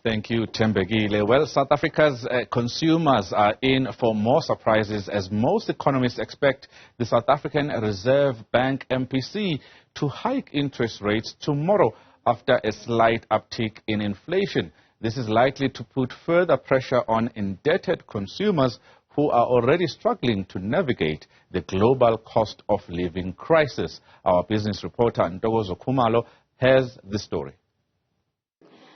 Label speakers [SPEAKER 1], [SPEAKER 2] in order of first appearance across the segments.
[SPEAKER 1] Thank you, Tembegile. Well, South Africa's consumers are in for more surprises as most economists expect the South African Reserve Bank MPC to hike interest rates tomorrow after a slight uptick in inflation. This is likely to put further pressure on indebted consumers who are already struggling to navigate the global cost of living crisis. Our business reporter Ntokozo Khumalo has the story.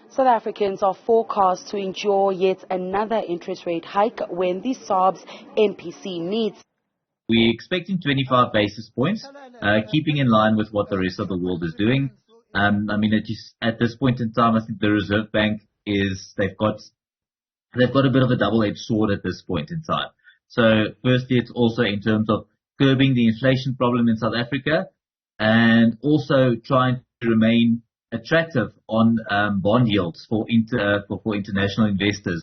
[SPEAKER 2] South Africans are forecast to endure yet another interest rate hike when the SARB's MPC meets.
[SPEAKER 3] We're expecting 25 basis points, keeping in line with what the rest of the world is doing. At this point in time, I think the Reserve Bank they've got a bit of a double-edged sword at this point in time. So firstly, it's also in terms of curbing the inflation problem in South Africa and also trying to remain attractive on bond yields for international investors.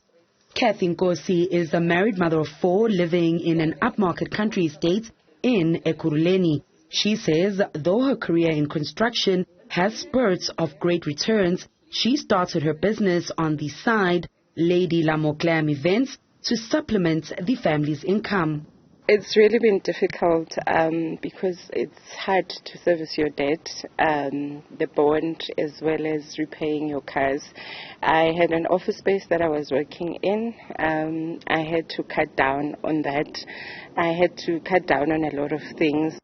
[SPEAKER 2] Kathy Nkosi is a married mother of 4 living in an upmarket country estate in Ekurhuleni. She says though her career in construction has spurts of great returns, she started her business on the side, Lady Lamoclam Events, to supplement the family's income.
[SPEAKER 4] It's really been difficult because it's hard to service your debt, the bond, as well as repaying your cars. I had an office space that I was working in. I had to cut down on that. I had to cut down on a lot of things.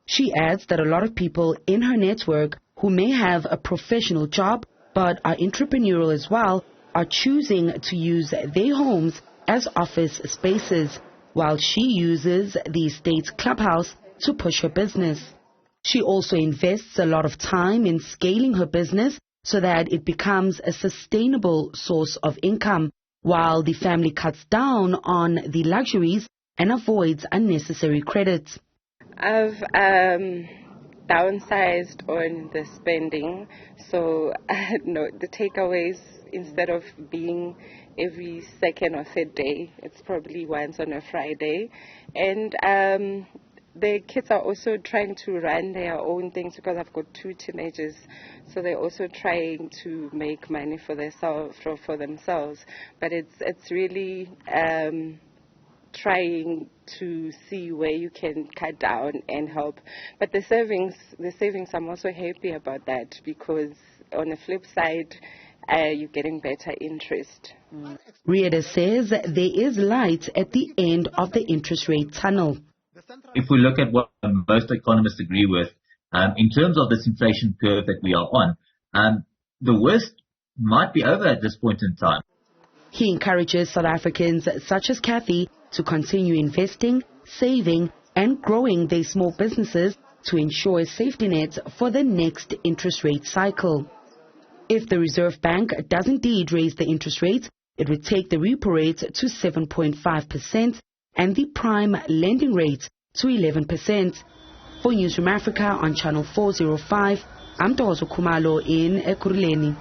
[SPEAKER 2] She adds that a lot of people in her network who may have a professional job but are entrepreneurial as well are choosing to use their homes as office spaces, while she uses the estate's clubhouse to push her business. She also invests a lot of time in scaling her business so that it becomes a sustainable source of income, while the family cuts down on the luxuries and avoids unnecessary credit.
[SPEAKER 4] I've downsized on the spending, so the takeaways, instead of being every second or third day, it's probably once on a Friday. And the kids are also trying to run their own things because I've got 2 teenagers, so they're also trying to make money for themselves. But it's really trying to see where you can cut down and help. But the savings, I'm also happy about that because on the flip side, you're getting better interest.
[SPEAKER 2] Rieda says there is light at the end of the interest rate tunnel.
[SPEAKER 3] If we look at what most economists agree with, in terms of this inflation curve that we are on, the worst might be over at this point in time.
[SPEAKER 2] He encourages South Africans such as Kathy to continue investing, saving and growing their small businesses to ensure a safety net for the next interest rate cycle. If the Reserve Bank does indeed raise the interest rate, it would take the repo rate to 7.5% and the prime lending rate to 11%. For Newzroom Afrika on Channel 405, I'm Ntokozo Khumalo in Ekurhuleni.